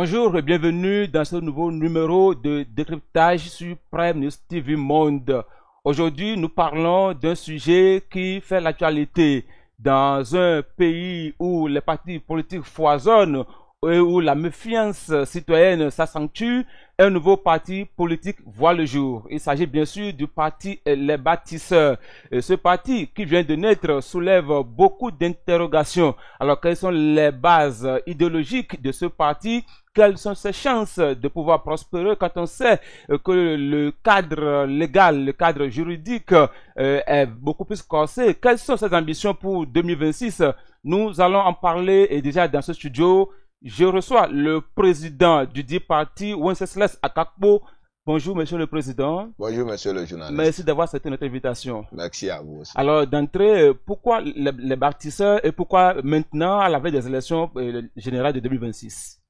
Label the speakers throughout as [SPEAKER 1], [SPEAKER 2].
[SPEAKER 1] Bonjour et bienvenue dans ce nouveau numéro de décryptage sur Prime News TV Monde. Aujourd'hui, nous parlons d'un sujet qui fait l'actualité dans un pays où les partis politiques foisonnent et où la méfiance citoyenne s'accentue. Un nouveau parti politique voit le jour. Il s'agit bien sûr du parti Les Bâtisseurs. Et ce parti qui vient de naître soulève beaucoup d'interrogations. Alors, quelles sont les bases idéologiques de ce parti? Quelles sont ses chances de pouvoir prospérer quand on sait que le cadre légal, le cadre juridique est beaucoup plus corsé? Quelles sont ses ambitions pour 2026? Nous allons en parler et déjà dans ce studio, je reçois le président du dit parti, Wenceslas Akakpo. Bonjour, monsieur le président.
[SPEAKER 2] Bonjour, monsieur le journaliste.
[SPEAKER 1] Merci d'avoir accepté notre invitation.
[SPEAKER 2] Merci à vous aussi.
[SPEAKER 1] Alors, d'entrée, pourquoi les bâtisseurs et pourquoi maintenant, à la veille des élections générales de 2026?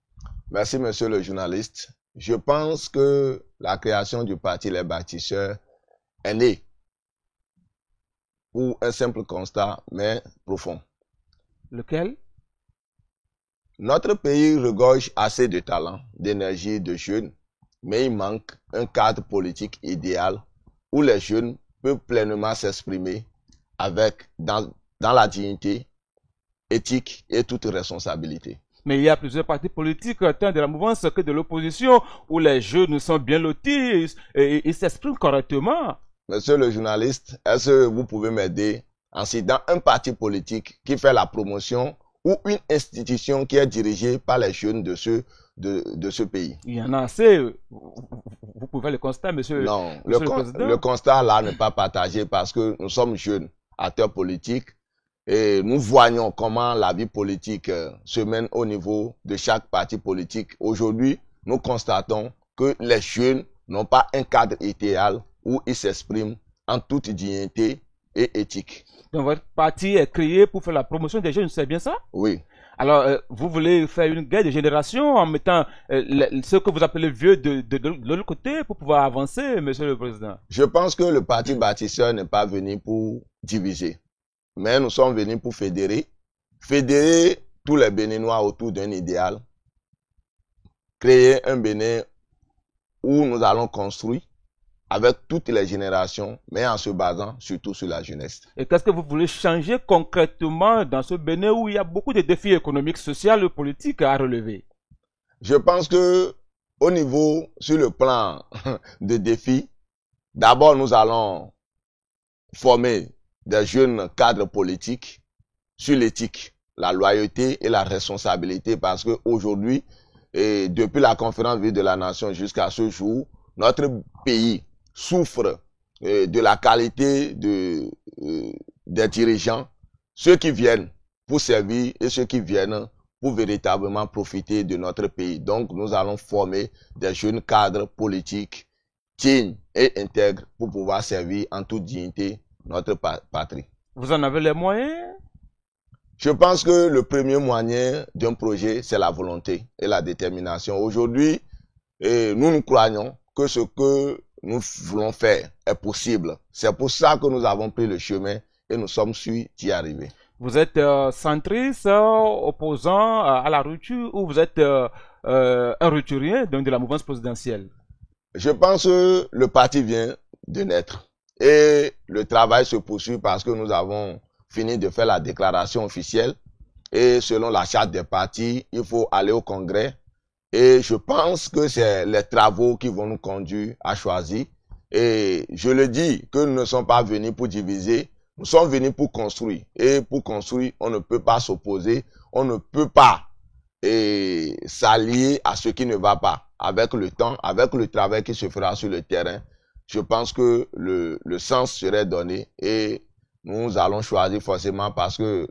[SPEAKER 2] Merci, monsieur le journaliste. Je pense que la création du parti Les Bâtisseurs est née pour un simple constat, mais profond.
[SPEAKER 1] Lequel?
[SPEAKER 2] Notre pays regorge assez de talent, d'énergie, de jeunes, mais il manque un cadre politique idéal où les jeunes peuvent pleinement s'exprimer dans la dignité, éthique et toute responsabilité.
[SPEAKER 1] Mais il y a plusieurs partis politiques, tant de la mouvance que de l'opposition, où les jeunes sont bien lotis et ils s'expriment correctement.
[SPEAKER 2] Monsieur le journaliste, est-ce que vous pouvez m'aider en citant un parti politique qui fait la promotion ou une institution qui est dirigée par les jeunes de ce pays?
[SPEAKER 1] Il y en a assez. Vous pouvez le constater, monsieur,
[SPEAKER 2] non,
[SPEAKER 1] monsieur le président.
[SPEAKER 2] Le constat là n'est pas partagé parce que nous sommes jeunes acteurs politiques et nous voyons comment la vie politique se mène au niveau de chaque parti politique. Aujourd'hui, nous constatons que les jeunes n'ont pas un cadre idéal où ils s'expriment en toute dignité et éthique.
[SPEAKER 1] Donc votre parti est créé pour faire la promotion des jeunes, c'est bien ça?
[SPEAKER 2] Oui.
[SPEAKER 1] Alors, vous voulez faire une guerre de génération en mettant ce que vous appelez vieux de l'autre côté pour pouvoir avancer, monsieur le président?
[SPEAKER 2] Je pense que le parti bâtisseur n'est pas venu pour diviser, mais nous sommes venus pour fédérer tous les Béninois autour d'un idéal, créer un Bénin où nous allons construire avec toutes les générations, mais en se basant surtout sur la jeunesse.
[SPEAKER 1] Et qu'est-ce que vous voulez changer concrètement dans ce Bénin où il y a beaucoup de défis économiques, sociaux et politiques à relever?
[SPEAKER 2] Je pense que au niveau, sur le plan de défis, d'abord nous allons former des jeunes cadres politiques sur l'éthique, la loyauté et la responsabilité, parce qu'aujourd'hui, depuis la conférence Vie de la Nation jusqu'à ce jour, notre pays souffre de la qualité des dirigeants, ceux qui viennent pour servir et ceux qui viennent pour véritablement profiter de notre pays. Donc, nous allons former des jeunes cadres politiques dignes et intègres pour pouvoir servir en toute dignité notre patrie.
[SPEAKER 1] Vous en avez les moyens?
[SPEAKER 2] Je pense que le premier moyen d'un projet, c'est la volonté et la détermination. Aujourd'hui, nous croyons que ce que nous voulons faire est possible. C'est pour ça que nous avons pris le chemin et nous sommes sûrs d'y arriver.
[SPEAKER 1] Vous êtes centriste, opposant à la rupture, ou vous êtes un rupturien donc de la mouvance présidentielle?
[SPEAKER 2] Je pense que le parti vient de naître et le travail se poursuit parce que nous avons fini de faire la déclaration officielle et selon la charte des partis, il faut aller au congrès. Et je pense que c'est les travaux qui vont nous conduire à choisir. Et je le dis que nous ne sommes pas venus pour diviser, nous sommes venus pour construire. Et pour construire, on ne peut pas s'opposer, on ne peut pas s'allier à ce qui ne va pas. Avec le temps, avec le travail qui se fera sur le terrain, je pense que le sens serait donné et nous allons choisir forcément parce que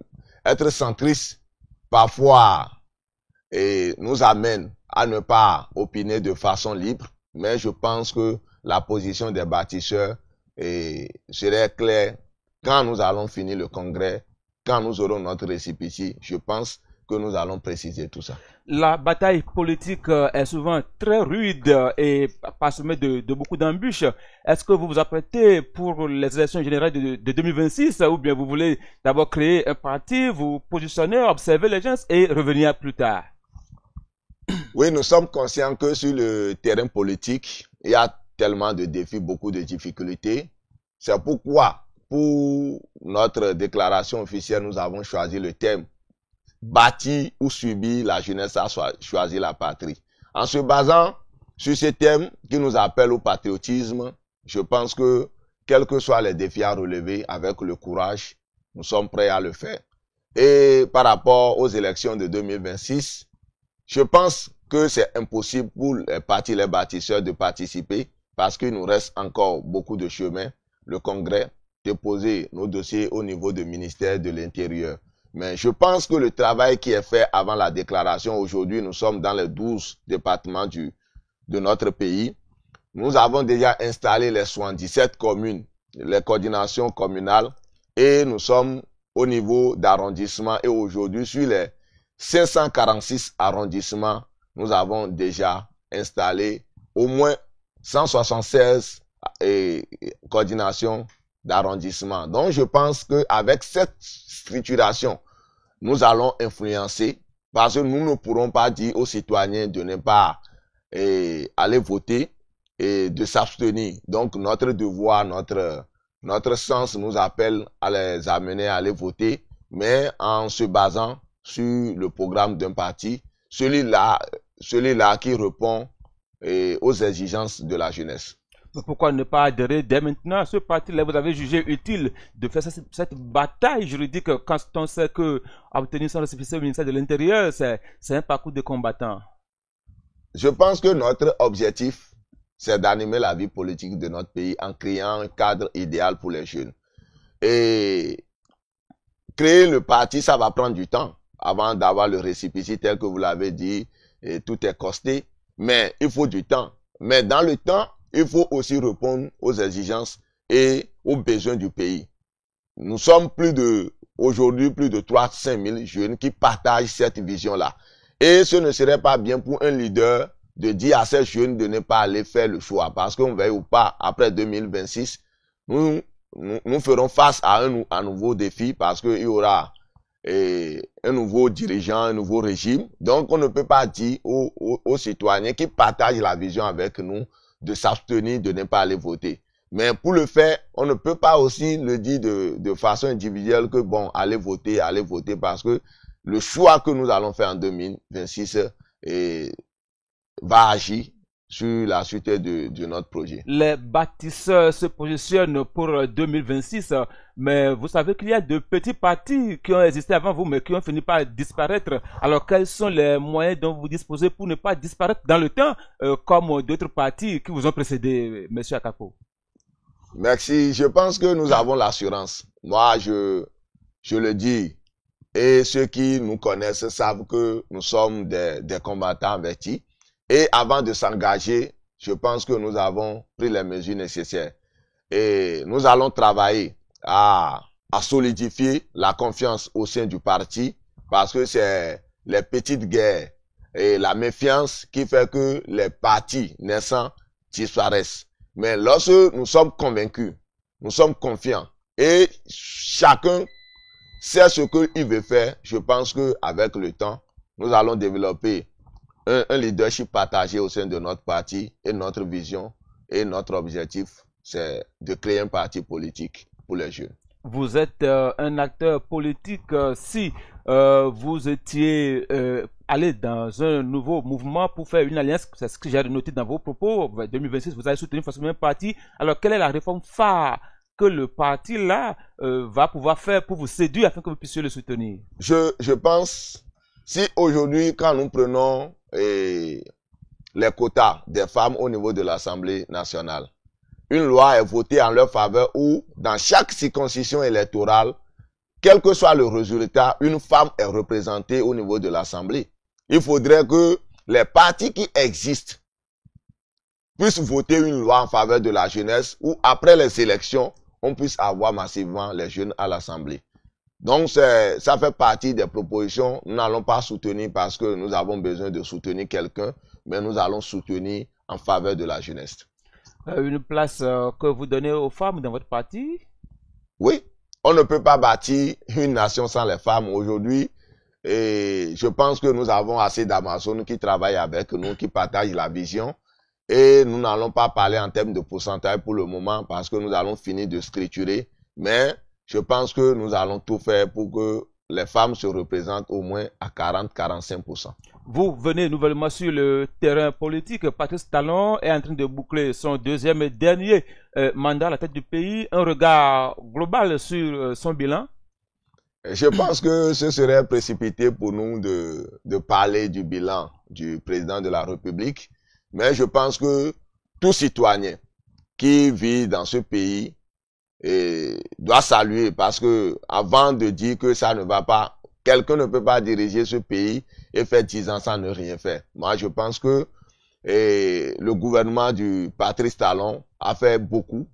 [SPEAKER 2] être centriste, parfois, nous amène à ne pas opiner de façon libre, mais je pense que la position des bâtisseurs serait claire quand nous allons finir le congrès, quand nous aurons notre récépissé. Je pense que nous allons préciser tout ça.
[SPEAKER 1] La bataille politique est souvent très rude et parsemée de beaucoup d'embûches. Est-ce que vous vous apprêtez pour les élections générales de 2026 ou bien vous voulez d'abord créer un parti, vous positionner, observer les gens et revenir plus tard?
[SPEAKER 2] Oui, nous sommes conscients que sur le terrain politique, il y a tellement de défis, beaucoup de difficultés. C'est pourquoi, pour notre déclaration officielle, nous avons choisi le thème bâti ou subi, la jeunesse a choisi la patrie. En se basant sur ce thème qui nous appelle au patriotisme, je pense que, quels que soient les défis à relever, avec le courage, nous sommes prêts à le faire. Et par rapport aux élections de 2026, je pense que c'est impossible pour les partis, les bâtisseurs de participer parce qu'il nous reste encore beaucoup de chemin. Le Congrès, déposer nos dossiers au niveau du ministère de l'Intérieur. Mais je pense que le travail qui est fait avant la déclaration, aujourd'hui, nous sommes dans les 12 départements de notre pays. Nous avons déjà installé les 77 communes, les coordinations communales, et nous sommes au niveau d'arrondissement. Et aujourd'hui, sur les 546 arrondissements, nous avons déjà installé au moins 176 coordinations d'arrondissement. Donc, je pense qu'avec cette structuration, nous allons influencer parce que nous ne pourrons pas dire aux citoyens de ne pas aller voter et de s'abstenir. Donc, notre devoir, notre sens nous appelle à les amener à aller voter, mais en se basant sur le programme d'un parti, celui-là qui répond aux exigences de la jeunesse.
[SPEAKER 1] Pourquoi ne pas adhérer dès maintenant à ce parti-là? Vous avez jugé utile de faire cette bataille juridique quand on sait que obtenir son récépissé au ministère de l'Intérieur, c'est un parcours de combattant.
[SPEAKER 2] Je pense que notre objectif, c'est d'animer la vie politique de notre pays en créant un cadre idéal pour les jeunes. Et créer le parti, ça va prendre du temps avant d'avoir le récépissé tel que vous l'avez dit, et tout est costé. Mais il faut du temps. Mais dans le temps, il faut aussi répondre aux exigences et aux besoins du pays. Nous sommes aujourd'hui plus de 3-5 000 jeunes qui partagent cette vision-là. Et ce ne serait pas bien pour un leader de dire à ces jeunes de ne pas aller faire le choix. Parce qu'on veille ou pas, après 2026, nous ferons face à un nouveau défi parce qu'il y aura un nouveau dirigeant, un nouveau régime. Donc, on ne peut pas dire aux citoyens qui partagent la vision avec nous de s'abstenir, de ne pas aller voter. Mais pour le faire, on ne peut pas aussi le dire de façon individuelle que bon, allez voter parce que le choix que nous allons faire en 2026 va agir sur la suite de notre projet.
[SPEAKER 1] Les bâtisseurs se positionnent pour 2026, mais vous savez qu'il y a de petits partis qui ont existé avant vous, mais qui ont fini par disparaître. Alors, quels sont les moyens dont vous disposez pour ne pas disparaître dans le temps, comme d'autres partis qui vous ont précédé, M. Akapo?
[SPEAKER 2] Merci. Je pense que nous avons l'assurance. Moi, je le dis, et ceux qui nous connaissent savent que nous sommes des combattants avertis. Et avant de s'engager, je pense que nous avons pris les mesures nécessaires. Et nous allons travailler à solidifier la confiance au sein du parti parce que c'est les petites guerres et la méfiance qui fait que les partis naissants disparaissent. Mais lorsque nous sommes convaincus, nous sommes confiants et chacun sait ce qu'il veut faire, je pense qu'avec le temps, nous allons développer un leadership partagé au sein de notre parti et notre vision et notre objectif, c'est de créer un parti politique pour les jeunes.
[SPEAKER 1] Vous êtes un acteur politique. Si vous étiez allé dans un nouveau mouvement pour faire une alliance, c'est ce que j'ai noté dans vos propos, 2026, vous allez soutenir forcément un parti. Alors, quelle est la réforme phare que le parti là va pouvoir faire pour vous séduire afin que vous puissiez le soutenir?
[SPEAKER 2] Je pense, si aujourd'hui, quand nous prenons les quotas des femmes au niveau de l'Assemblée nationale, une loi est votée en leur faveur où, dans chaque circonscription électorale, quel que soit le résultat, une femme est représentée au niveau de l'Assemblée. Il faudrait que les partis qui existent puissent voter une loi en faveur de la jeunesse où, après les élections, on puisse avoir massivement les jeunes à l'Assemblée. Donc, ça fait partie des propositions. Nous n'allons pas soutenir parce que nous avons besoin de soutenir quelqu'un, mais nous allons soutenir en faveur de la jeunesse.
[SPEAKER 1] Une place que vous donnez aux femmes dans votre parti?
[SPEAKER 2] Oui, on ne peut pas bâtir une nation sans les femmes. Aujourd'hui, Et je pense que nous avons assez d'Amazones qui travaillent avec nous, qui partagent la vision. Et nous n'allons pas parler en termes de pourcentage pour le moment parce que nous allons finir de scripturer. Mais je pense que nous allons tout faire pour que les femmes se représentent au moins à 40-45%.
[SPEAKER 1] Vous venez nouvellement sur le terrain politique. Patrice Talon est en train de boucler son deuxième et dernier mandat à la tête du pays. Un regard global sur son bilan.
[SPEAKER 2] Je pense que ce serait précipité pour nous de parler du bilan du président de la République. Mais je pense que tout citoyen qui vit dans ce pays doit saluer parce que avant de dire que ça ne va pas, quelqu'un ne peut pas diriger ce pays et faire 10 ans sans ne rien faire. Moi, je pense que le gouvernement du Patrice Talon a fait beaucoup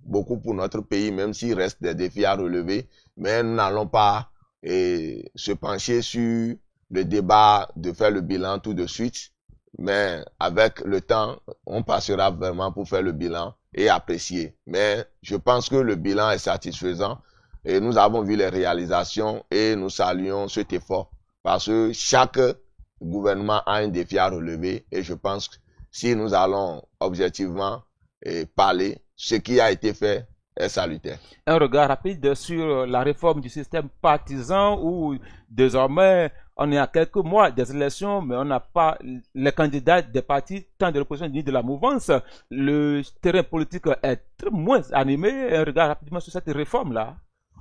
[SPEAKER 2] pour notre pays, même s'il reste des défis à relever. Mais nous n'allons pas se pencher sur le débat de faire le bilan tout de suite. Mais avec le temps, on passera vraiment pour faire le bilan et apprécier. Mais je pense que le bilan est satisfaisant et nous avons vu les réalisations et nous saluons cet effort parce que chaque gouvernement a un défi à relever et je pense que si nous allons objectivement parler, ce qui a été fait est salutaire.
[SPEAKER 1] Un regard rapide sur la réforme du système partisan où désormais on est à quelques mois des élections, mais on n'a pas les candidats des partis, tant de l'opposition ni de la mouvance. Le terrain politique est très moins animé. Un regard rapidement sur cette réforme-là.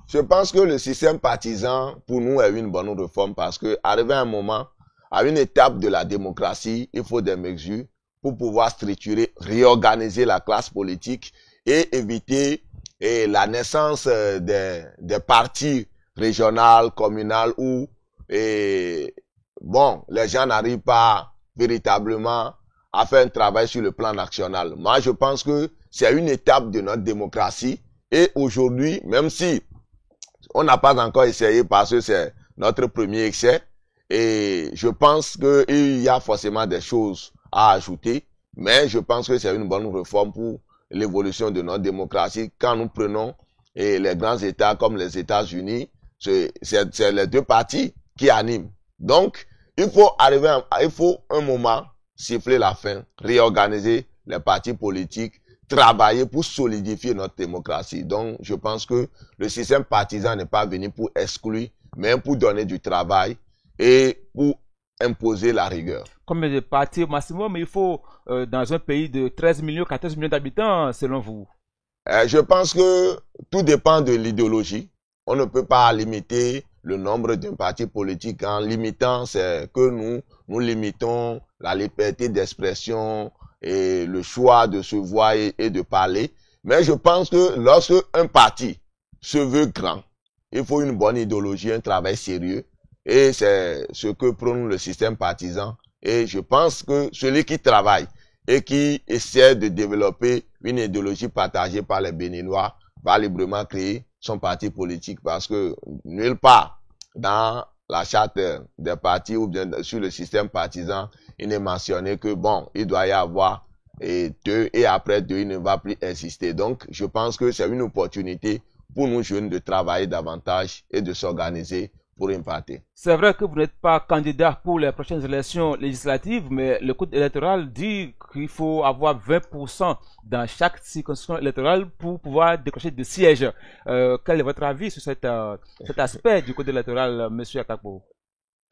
[SPEAKER 2] Je pense que le système partisan, pour nous, est une bonne réforme parce que, arrivé à un moment, à une étape de la démocratie, il faut des mesures pour pouvoir structurer, réorganiser la classe politique et éviter la naissance des partis régionaux, communaux où les gens n'arrivent pas véritablement à faire un travail sur le plan national. Moi, je pense que c'est une étape de notre démocratie et aujourd'hui, même si on n'a pas encore essayé parce que c'est notre premier essai, et je pense qu'il y a forcément des choses à ajouter, mais je pense que c'est une bonne réforme pour l'évolution de notre démocratie. Quand nous prenons les grands États comme les États-Unis, c'est les deux partis qui animent. Donc, il faut un moment siffler la fin, réorganiser les partis politiques, travailler pour solidifier notre démocratie. Donc, je pense que le système partisan n'est pas venu pour exclure, mais pour donner du travail et pour imposer la rigueur.
[SPEAKER 1] Combien de partis au maximum il faut dans un pays de 13 millions, 14 millions d'habitants, selon vous?
[SPEAKER 2] Je pense que tout dépend de l'idéologie. On ne peut pas limiter le nombre d'un parti politique. En limitant, c'est que nous limitons la liberté d'expression et le choix de se voir et de parler. Mais je pense que lorsque un parti se veut grand, il faut une bonne idéologie, un travail sérieux. Et c'est ce que prône le système partisan. Et je pense que celui qui travaille et qui essaie de développer une idéologie partagée par les Béninois va librement créer son parti politique parce que nulle part dans la charte des partis ou bien sur le système partisan, il n'est mentionné que bon, il doit y avoir deux et après deux, il ne va plus insister. Donc, je pense que c'est une opportunité pour nous jeunes de travailler davantage et de s'organiser pour un parti.
[SPEAKER 1] C'est vrai que vous n'êtes pas candidat pour les prochaines élections législatives, mais le code électoral dit qu'il faut avoir 20% dans chaque circonscription électorale pour pouvoir décrocher des sièges. Quel est votre avis sur cet aspect du code électoral, M. Akakpo?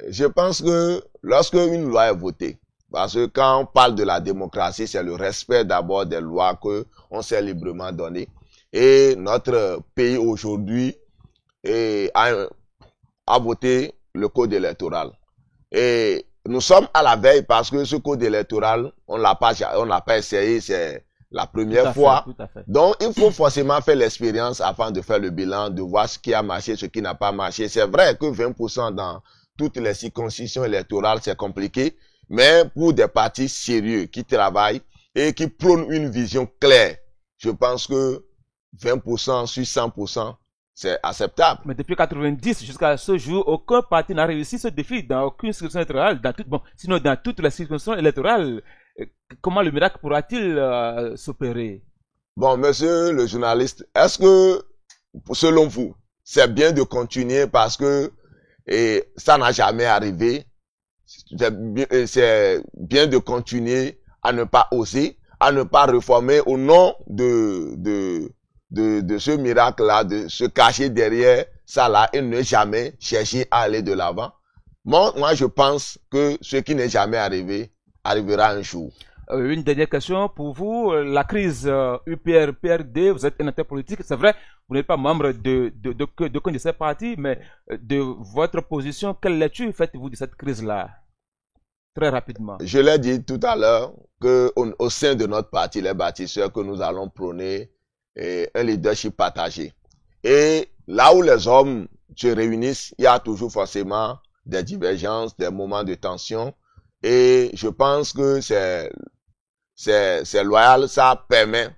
[SPEAKER 2] Je pense que lorsque une loi est votée, parce que quand on parle de la démocratie, c'est le respect d'abord des lois qu'on s'est librement données. Et notre pays aujourd'hui a voté le code électoral. Et nous sommes à la veille parce que ce code électoral, on l'a pas essayé, c'est la première fois.
[SPEAKER 1] Tout à fait.
[SPEAKER 2] Donc, il faut forcément faire l'expérience afin de faire le bilan, de voir ce qui a marché, ce qui n'a pas marché. C'est vrai que 20% dans toutes les circonscriptions électorales, c'est compliqué, mais pour des partis sérieux qui travaillent et qui prônent une vision claire, je pense que 20% sur 100%, c'est acceptable.
[SPEAKER 1] Mais depuis 90 jusqu'à ce jour, aucun parti n'a réussi ce défi dans aucune circonscription électorale, sinon dans toutes les circonscriptions électorales. Comment le miracle pourra-t-il s'opérer?
[SPEAKER 2] Bon, monsieur le journaliste, est-ce que, selon vous, c'est bien de continuer parce que et ça n'a jamais arrivé. C'est bien de continuer à ne pas oser, à ne pas réformer au nom de ce miracle-là, de se cacher derrière ça là et ne jamais chercher à aller de l'avant. Moi, je pense que ce qui n'est jamais arrivé arrivera un jour.
[SPEAKER 1] Une dernière question pour vous. La crise UPR-PRD, vous êtes un acteur politique. C'est vrai, vous n'êtes pas membre d'aucun de ces partis, mais de votre position, quelle lecture faites-vous de cette crise-là? Très rapidement.
[SPEAKER 2] Je l'ai dit tout à l'heure qu'au sein de notre parti, les bâtisseurs, que nous allons prôner un leadership partagé. Et là où les hommes se réunissent, il y a toujours forcément des divergences, des moments de tension. Et je pense que c'est loyal, ça permet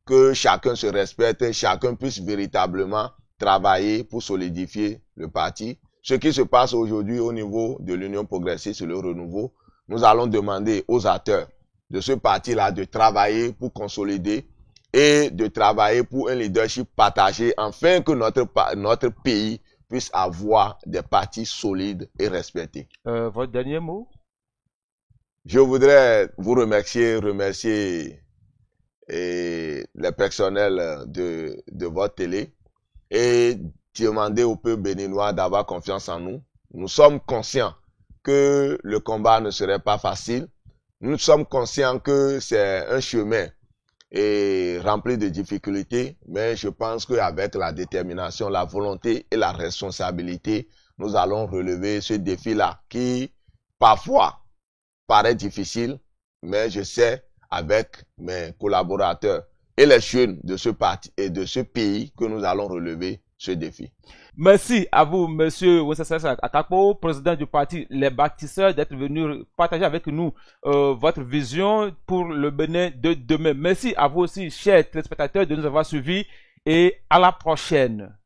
[SPEAKER 2] que chacun se respecte, chacun puisse véritablement travailler pour solidifier le parti. Ce qui se passe aujourd'hui au niveau de l'Union progressiste et le renouveau, nous allons demander aux acteurs de ce parti-là de travailler pour consolider et de travailler pour un leadership partagé afin que notre pays puisse avoir des partis solides et respectés.
[SPEAKER 1] Votre dernier mot?
[SPEAKER 2] Je voudrais vous remercier les personnels de votre télé et demander au peuple béninois d'avoir confiance en nous. Nous sommes conscients que le combat ne serait pas facile. Nous sommes conscients que c'est un chemin rempli de difficultés, mais je pense qu'avec la détermination, la volonté et la responsabilité, nous allons relever ce défi-là qui, parfois, paraît difficile, mais je sais avec mes collaborateurs et les jeunes de ce parti et de ce pays que nous allons relever ce défi.
[SPEAKER 1] Merci à vous, Monsieur Wenceslas Akakpo, président du parti Les Bâtisseurs, d'être venu partager avec nous votre vision pour le Bénin de demain. Merci à vous aussi, chers téléspectateurs, de nous avoir suivis et à la prochaine.